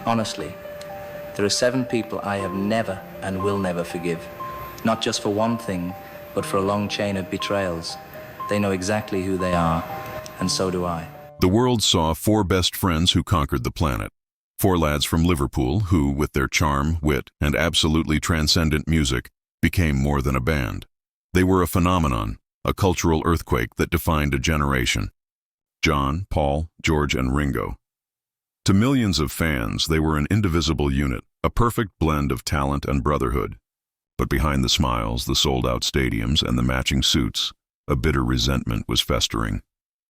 Honestly, there are 7 people I have never and will never forgive. Not just for one thing, but for a long chain of betrayals. They know exactly who they are, and so do I. The world saw 4 best friends who conquered the planet. 4 lads from Liverpool who, with their charm, wit, and absolutely transcendent music, became more than a band. They were a phenomenon, a cultural earthquake that defined a generation. John, Paul, George, and Ringo. To millions of fans, they were an indivisible unit, a perfect blend of talent and brotherhood. But behind the smiles, the sold-out stadiums, and the matching suits, a bitter resentment was festering.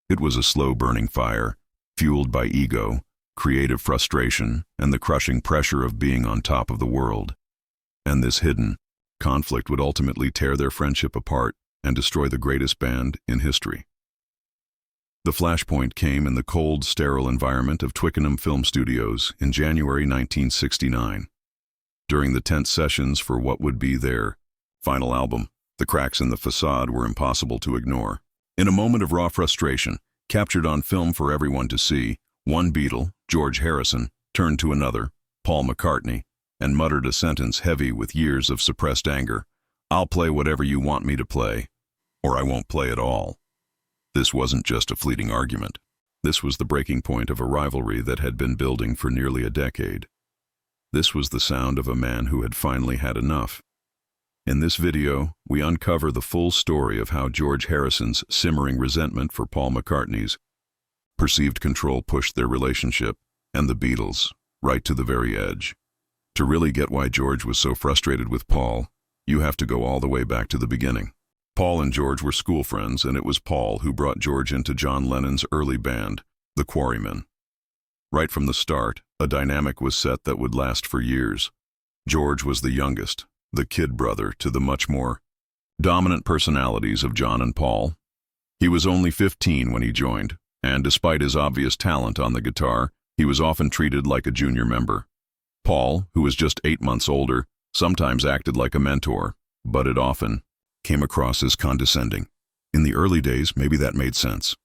It was a slow-burning fire, fueled by ego, creative frustration, and the crushing pressure of being on top of the world. And this hidden conflict would ultimately tear their friendship apart and destroy the greatest band in history. The flashpoint came in the cold, sterile environment of Twickenham Film Studios in January 1969. During the tense sessions for what would be their final album, the cracks in the facade were impossible to ignore. In a moment of raw frustration, captured on film for everyone to see, one Beatle, George Harrison, turned to another, Paul McCartney, and muttered a sentence heavy with years of suppressed anger. "I'll play whatever you want me to play, or I won't play at all." This wasn't just a fleeting argument. This was the breaking point of a rivalry that had been building for nearly a decade. This was the sound of a man who had finally had enough. In this video, we uncover the full story of how George Harrison's simmering resentment for Paul McCartney's perceived control pushed their relationship, and the Beatles, right to the very edge. To really get why George was so frustrated with Paul, you have to go all the way back to the beginning. Paul and George were school friends, and it was Paul who brought George into John Lennon's early band, the Quarrymen. Right from the start, a dynamic was set that would last for years. George was the youngest, the kid brother to the much more dominant personalities of John and Paul. He was only 15 when he joined, and despite his obvious talent on the guitar, he was often treated like a junior member. Paul, who was just 8 months older, sometimes acted like a mentor, but it often came across as condescending. In the early days, maybe that made sense.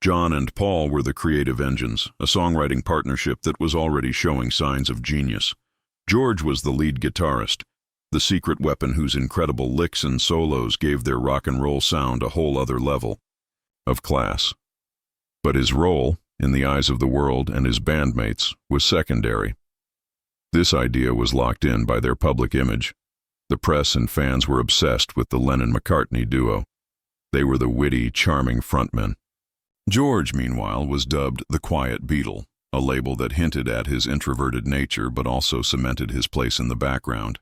John and Paul were the creative engines, a songwriting partnership that was already showing signs of genius. George was the lead guitarist, the secret weapon whose incredible licks and solos gave their rock and roll sound a whole other level of class. But his role, in the eyes of the world and his bandmates, was secondary. This idea was locked in by their public image. The press and fans were obsessed with the Lennon-McCartney duo. They were the witty, charming frontmen. George, meanwhile, was dubbed the Quiet Beatle, a label that hinted at his introverted nature but also cemented his place in the background.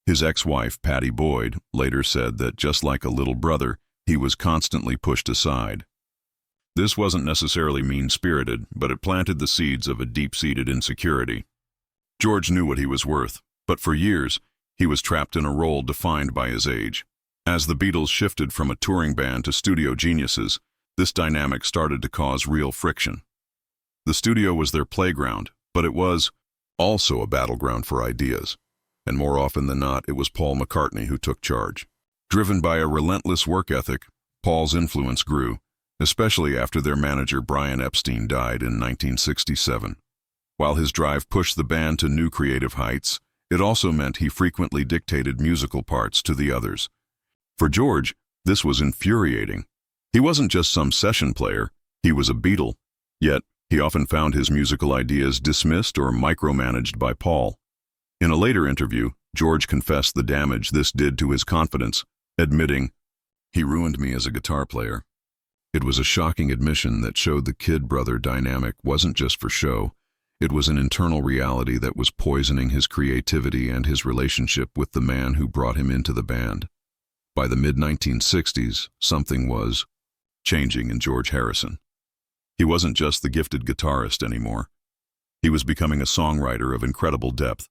His ex-wife, Pattie Boyd, later said that just like a little brother, he was constantly pushed aside. This wasn't necessarily mean-spirited, but it planted the seeds of a deep-seated insecurity. George knew what he was worth, but for years, he was trapped in a role defined by his age. As the Beatles shifted from a touring band to studio geniuses, this dynamic started to cause real friction. The studio was their playground, but it was also a battleground for ideas. And more often than not, it was Paul McCartney who took charge. Driven by a relentless work ethic, Paul's influence grew, especially after their manager Brian Epstein died in 1967. While his drive pushed the band to new creative heights, it also meant he frequently dictated musical parts to the others. For George, this was infuriating. He wasn't just some session player, he was a Beatle. Yet, he often found his musical ideas dismissed or micromanaged by Paul. In a later interview, George confessed the damage this did to his confidence, admitting, "He ruined me as a guitar player." It was a shocking admission that showed the kid-brother dynamic wasn't just for show. It was an internal reality that was poisoning his creativity and his relationship with the man who brought him into the band. By the mid-1960s, something was changing in George Harrison. He wasn't just the gifted guitarist anymore. He was becoming a songwriter of incredible depth.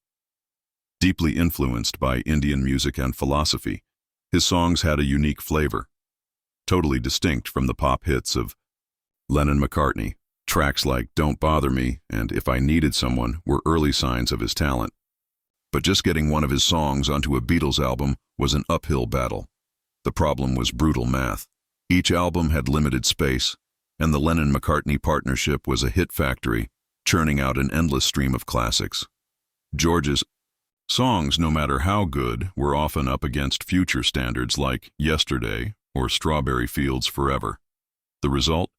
Deeply influenced by Indian music and philosophy, his songs had a unique flavor, totally distinct from the pop hits of Lennon-McCartney. Tracks like Don't Bother Me and If I Needed Someone were early signs of his talent. But just getting one of his songs onto a Beatles album was an uphill battle. The problem was brutal math. Each album had limited space, and the Lennon-McCartney partnership was a hit factory, churning out an endless stream of classics. George's songs, no matter how good, were often up against future standards like Yesterday or Strawberry Fields Forever. The result?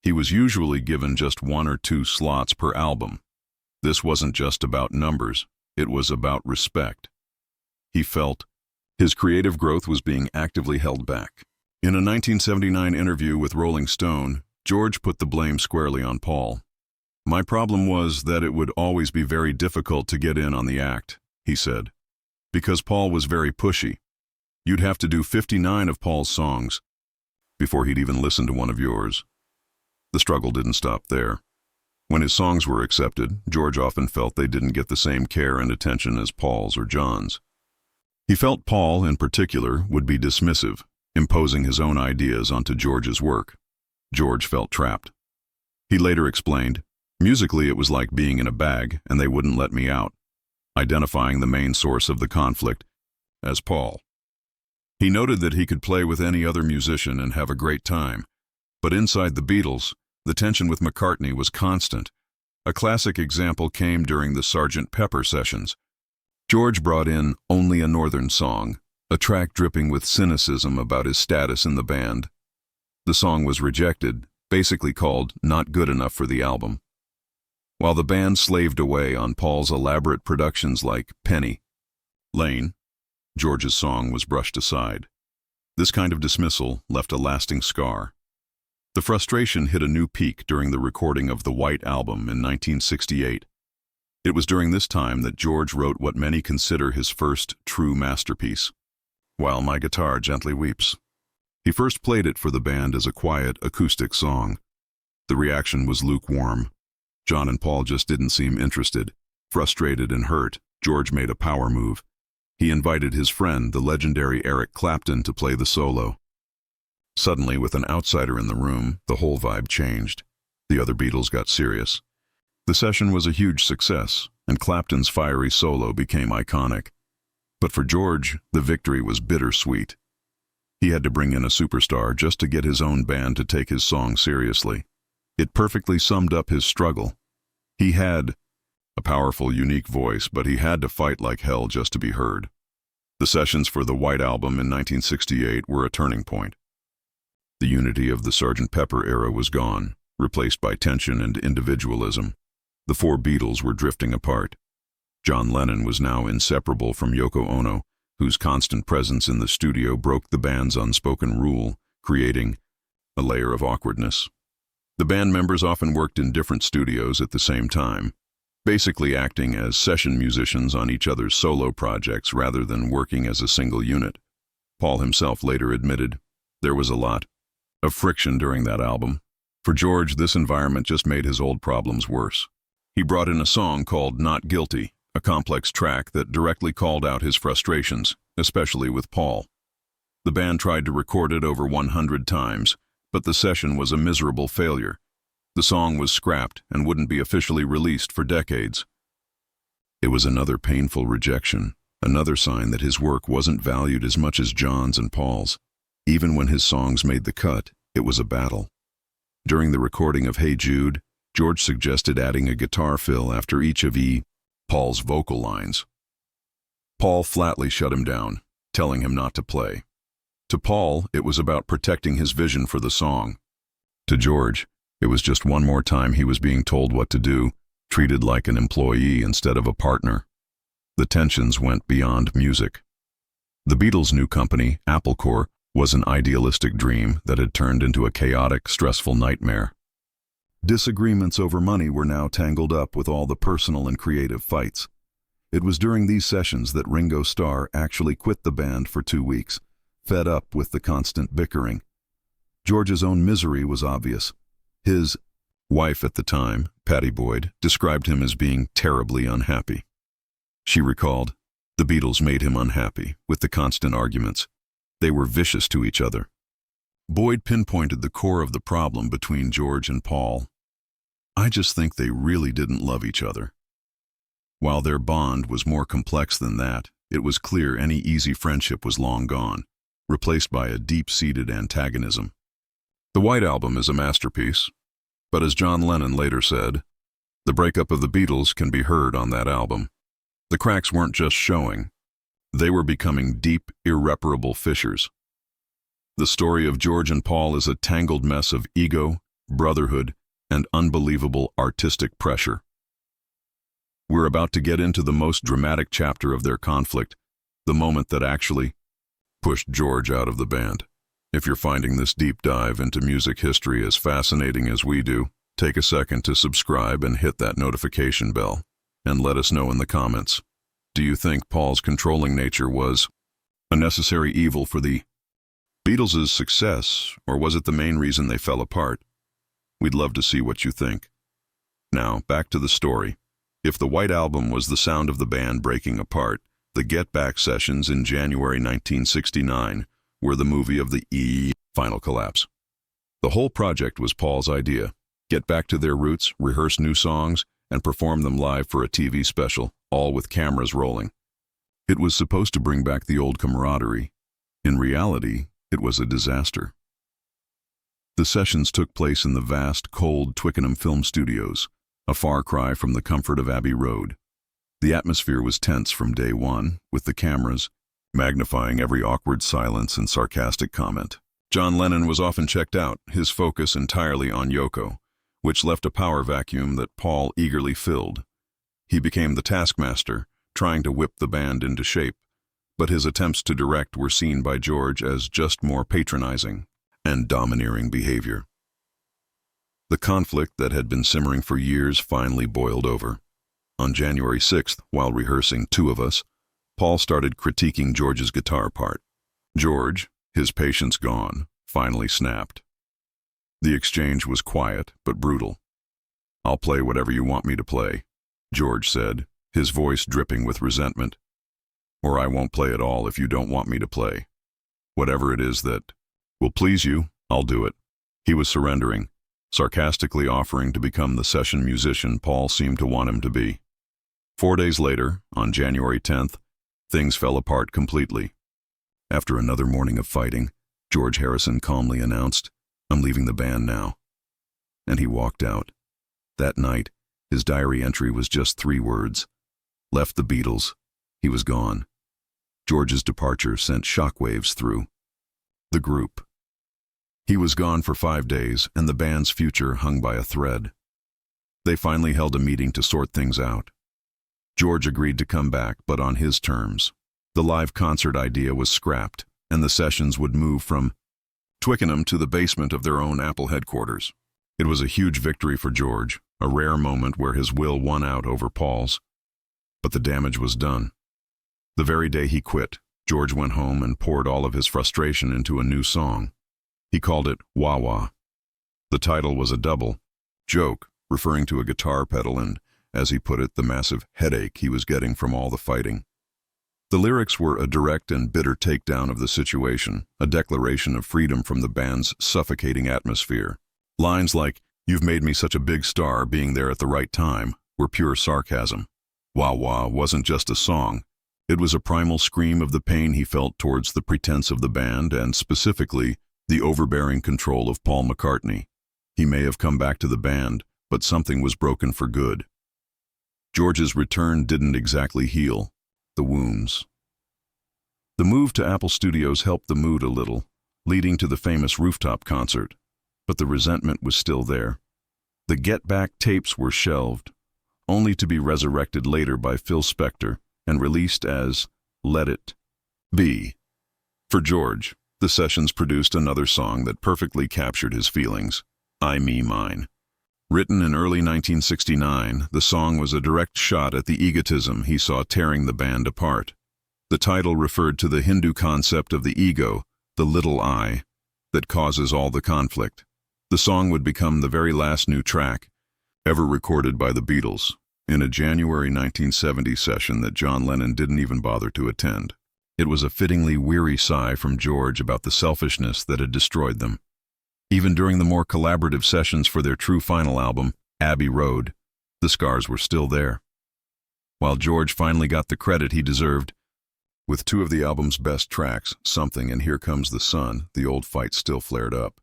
He was usually given just 1 or 2 slots per album. This wasn't just about numbers, it was about respect. He felt his creative growth was being actively held back. In a 1979 interview with Rolling Stone, George put the blame squarely on Paul. "My problem was that it would always be very difficult to get in on the act," he said, "because Paul was very pushy. You'd have to do 59 of Paul's songs before he'd even listen to one of yours." The struggle didn't stop there. When his songs were accepted, George often felt they didn't get the same care and attention as Paul's or John's. He felt Paul, in particular, would be dismissive, imposing his own ideas onto George's work. George felt trapped. He later explained, "Musically it was like being in a bag, and they wouldn't let me out," identifying the main source of the conflict as Paul. He noted that he could play with any other musician and have a great time, but inside the Beatles, the tension with McCartney was constant. A classic example came during the Sgt. Pepper sessions. George brought in Only a Northern Song, a track dripping with cynicism about his status in the band. The song was rejected, basically called not good enough for the album. While the band slaved away on Paul's elaborate productions like Penny Lane, George's song was brushed aside. This kind of dismissal left a lasting scar. The frustration hit a new peak during the recording of the White Album in 1968. It was during this time that George wrote what many consider his first true masterpiece, While My Guitar Gently Weeps. He first played it for the band as a quiet, acoustic song. The reaction was lukewarm. John and Paul just didn't seem interested. Frustrated and hurt, George made a power move. He invited his friend, the legendary Eric Clapton, to play the solo. Suddenly, with an outsider in the room, the whole vibe changed. The other Beatles got serious. The session was a huge success, and Clapton's fiery solo became iconic. But for George, the victory was bittersweet. He had to bring in a superstar just to get his own band to take his song seriously. It perfectly summed up his struggle. He had a powerful, unique voice, but he had to fight like hell just to be heard. The sessions for the White Album in 1968 were a turning point. The unity of the Sgt. Pepper era was gone, replaced by tension and individualism. The 4 Beatles were drifting apart. John Lennon was now inseparable from Yoko Ono, whose constant presence in the studio broke the band's unspoken rule, creating a layer of awkwardness. The band members often worked in different studios at the same time, basically acting as session musicians on each other's solo projects rather than working as a single unit. Paul himself later admitted, "There was a lot of friction during that album." For George, this environment just made his old problems worse. He brought in a song called Not Guilty, a complex track that directly called out his frustrations, especially with Paul. The band tried to record it over 100 times, but the session was a miserable failure. The song was scrapped and wouldn't be officially released for decades. It was another painful rejection, another sign that his work wasn't valued as much as John's and Paul's. Even when his songs made the cut, it was a battle. During the recording of Hey Jude, George suggested adding a guitar fill after each of Paul's vocal lines. Paul flatly shut him down, telling him not to play. To Paul, it was about protecting his vision for the song. To George, it was just one more time he was being told what to do, treated like an employee instead of a partner. The tensions went beyond music. The Beatles' new company, Apple Corps, was an idealistic dream that had turned into a chaotic, stressful nightmare. Disagreements over money were now tangled up with all the personal and creative fights. It was during these sessions that Ringo Starr actually quit the band for 2 weeks, fed up with the constant bickering. George's own misery was obvious. His wife at the time, Pattie Boyd, described him as being terribly unhappy. She recalled, "The Beatles made him unhappy, with the constant arguments. They were vicious to each other." Boyd pinpointed the core of the problem between George and Paul. "I just think they really didn't love each other." While their bond was more complex than that, it was clear any easy friendship was long gone, replaced by a deep-seated antagonism. The White Album is a masterpiece, but as John Lennon later said, The breakup of the Beatles can be heard on that album. The cracks weren't just showing. They were becoming deep, irreparable fissures. The story of George and Paul is a tangled mess of ego, brotherhood, and unbelievable artistic pressure. We're about to get into the most dramatic chapter of their conflict, the moment that actually pushed George out of the band. If you're finding this deep dive into music history as fascinating as we do, take a second to subscribe and hit that notification bell, and let us know in the comments. Do you think Paul's controlling nature was a necessary evil for the Beatles' success, or was it the main reason they fell apart? We'd love to see what you think. Now, back to the story. If the White Album was the sound of the band breaking apart, the Get Back sessions in January 1969 were the movie of the final collapse. The whole project was Paul's idea. Get back to their roots, rehearse new songs, and perform them live for a TV special, all with cameras rolling. It was supposed to bring back the old camaraderie. In reality, it was a disaster. The sessions took place in the vast, cold Twickenham film studios, a far cry from the comfort of Abbey Road. The atmosphere was tense from day one, with the cameras magnifying every awkward silence and sarcastic comment. John Lennon was often checked out, his focus entirely on Yoko, which left a power vacuum that Paul eagerly filled. He became the taskmaster, trying to whip the band into shape, but his attempts to direct were seen by George as just more patronizing and domineering behavior. The conflict that had been simmering for years finally boiled over. On January 6th, while rehearsing Two of Us, Paul started critiquing George's guitar part. George, his patience gone, finally snapped. The exchange was quiet but brutal. "I'll play whatever you want me to play," George said, his voice dripping with resentment. "Or I won't play at all if you don't want me to play. Whatever it is that will please you, I'll do it." He was surrendering, sarcastically offering to become the session musician Paul seemed to want him to be. 4 days later, on January 10th, things fell apart completely. After another morning of fighting, George Harisson calmly announced, "I'm leaving the band now." And he walked out. That night, his diary entry was just 3 words. Left the Beatles. He was gone. George's departure sent shockwaves through the group. He was gone for 5 days, and the band's future hung by a thread. They finally held a meeting to sort things out. George agreed to come back, but on his terms. The live concert idea was scrapped, and the sessions would move from Twickenham to the basement of their own Apple headquarters. It was a huge victory for George, a rare moment where his will won out over Paul's. But the damage was done. The very day he quit, George went home and poured all of his frustration into a new song. He called it Wah Wah. The title was a double joke, referring to a guitar pedal and, as he put it, the massive headache he was getting from all the fighting. The lyrics were a direct and bitter takedown of the situation, a declaration of freedom from the band's suffocating atmosphere. Lines like, "You've made me such a big star, being there at the right time," were pure sarcasm. Wah Wah wasn't just a song. It was a primal scream of the pain he felt towards the pretense of the band and, specifically, the overbearing control of Paul McCartney. He may have come back to the band, but something was broken for good. George's return didn't exactly heal the wounds. The move to Apple Studios helped the mood a little, leading to the famous rooftop concert, but the resentment was still there. The Get Back tapes were shelved, only to be resurrected later by Phil Spector and released as Let It Be. For George, the sessions produced another song that perfectly captured his feelings, I Me Mine. Written in early 1969, the song was a direct shot at the egotism he saw tearing the band apart. The title referred to the Hindu concept of the ego, the little I, that causes all the conflict. The song would become the very last new track ever recorded by the Beatles, in a January 1970 session that John Lennon didn't even bother to attend. It was a fittingly weary sigh from George about the selfishness that had destroyed them. Even during the more collaborative sessions for their true final album, Abbey Road, the scars were still there. While George finally got the credit he deserved, with 2 of the album's best tracks, Something and Here Comes the Sun, the old fight still flared up.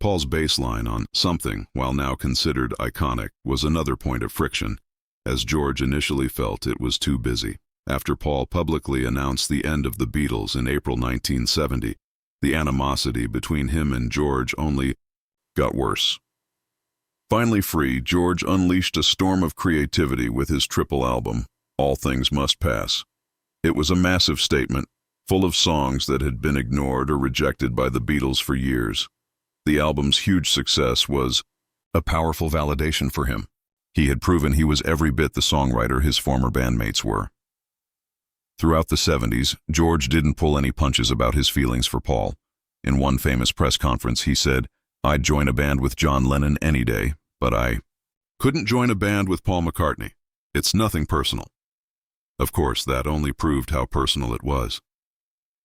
Paul's bass line on Something, while now considered iconic, was another point of friction, as George initially felt it was too busy. After Paul publicly announced the end of the Beatles in April 1970, the animosity between him and George only got worse. Finally free, George unleashed a storm of creativity with his triple album, All Things Must Pass. It was a massive statement, full of songs that had been ignored or rejected by the Beatles for years. The album's huge success was a powerful validation for him. He had proven he was every bit the songwriter his former bandmates were. Throughout the 70s, George didn't pull any punches about his feelings for Paul. In one famous press conference, he said, "I'd join a band with John Lennon any day, but I couldn't join a band with Paul McCartney. It's nothing personal." Of course, that only proved how personal it was.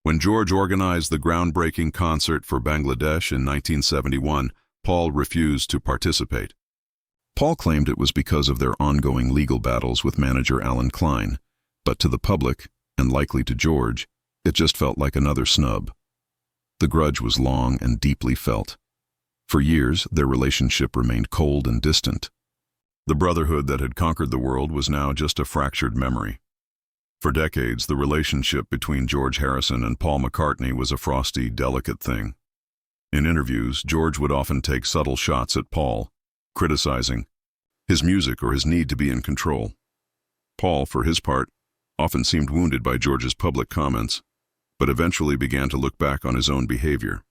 When George organized the groundbreaking concert for Bangladesh in 1971, Paul refused to participate. Paul claimed it was because of their ongoing legal battles with manager Alan Klein, but to the public, and likely to George, it just felt like another snub. The grudge was long and deeply felt. For years, their relationship remained cold and distant. The brotherhood that had conquered the world was now just a fractured memory. For decades, the relationship between George Harrison and Paul McCartney was a frosty, delicate thing. In interviews, George would often take subtle shots at Paul, criticizing his music or his need to be in control. Paul, for his part, often seemed wounded by George's public comments, but eventually began to look back on his own behavior.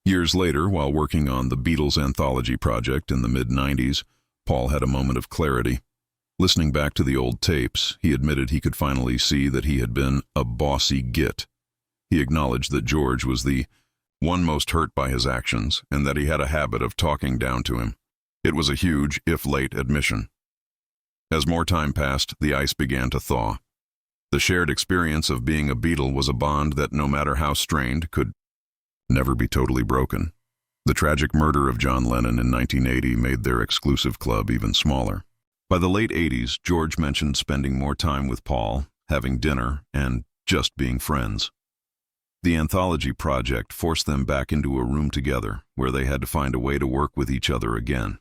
Years later, while working on the Beatles anthology project in the mid-90s, Paul had a moment of clarity. Listening back to the old tapes, he admitted he could finally see that he had been a bossy git. He acknowledged that George was the one most hurt by his actions, and that he had a habit of talking down to him. It was a huge, if late, admission. As more time passed, the ice began to thaw. The shared experience of being a Beatle was a bond that, no matter how strained, could never be totally broken. The tragic murder of John Lennon in 1980 made their exclusive club even smaller. By the late 80s, George mentioned spending more time with Paul, having dinner, and just being friends. The anthology project forced them back into a room together, where they had to find a way to work with each other again.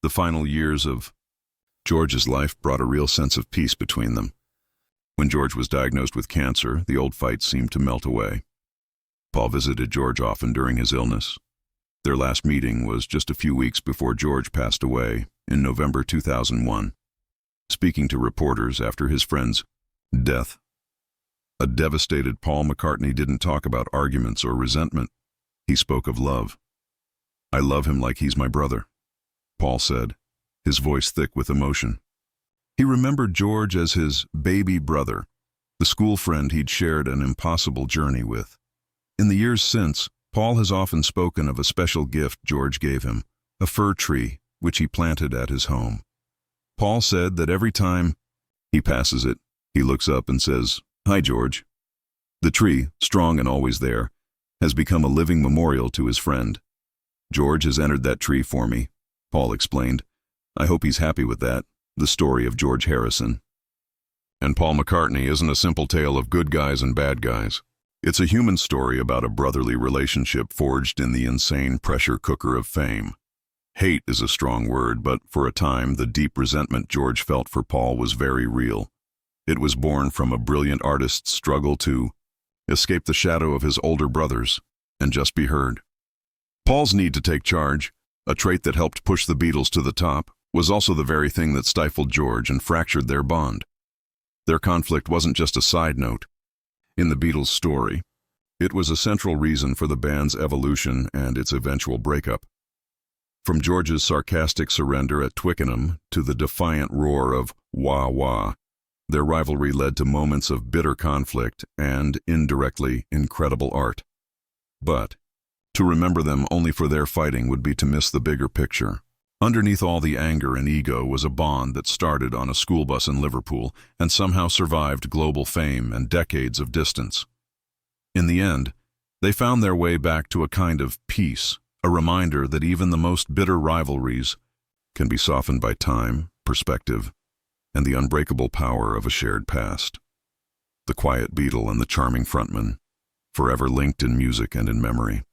The final years of George's life brought a real sense of peace between them. When George was diagnosed with cancer, the old fight seemed to melt away. Paul visited George often during his illness. Their last meeting was just a few weeks before George passed away, in November 2001. Speaking to reporters after his friend's death, a devastated Paul McCartney didn't talk about arguments or resentment. He spoke of love. "I love him like he's my brother," Paul said, his voice thick with emotion. He remembered George as his baby brother, the school friend he'd shared an impossible journey with. In the years since, Paul has often spoken of a special gift George gave him, a fir tree, which he planted at his home. Paul said that every time he passes it, he looks up and says, "Hi, George." The tree, strong and always there, has become a living memorial to his friend. "George has entered that tree for me," Paul explained. "I hope he's happy with that." The story of George Harrison. And Paul McCartney isn't a simple tale of good guys and bad guys. It's a human story about a brotherly relationship forged in the insane pressure cooker of fame. Hate is a strong word, but for a time, the deep resentment George felt for Paul was very real. It was born from a brilliant artist's struggle to escape the shadow of his older brothers and just be heard. Paul's need to take charge, a trait that helped push the Beatles to the top, was also the very thing that stifled George and fractured their bond. Their conflict wasn't just a side note. In the Beatles' story, it was a central reason for the band's evolution and its eventual breakup. From George's sarcastic surrender at Twickenham to the defiant roar of "Wah Wah," their rivalry led to moments of bitter conflict and, indirectly, incredible art. But to remember them only for their fighting would be to miss the bigger picture. Underneath all the anger and ego was a bond that started on a school bus in Liverpool and somehow survived global fame and decades of distance. In the end, they found their way back to a kind of peace, a reminder that even the most bitter rivalries can be softened by time, perspective, and the unbreakable power of a shared past. The quiet Beatle and the charming frontman, forever linked in music and in memory.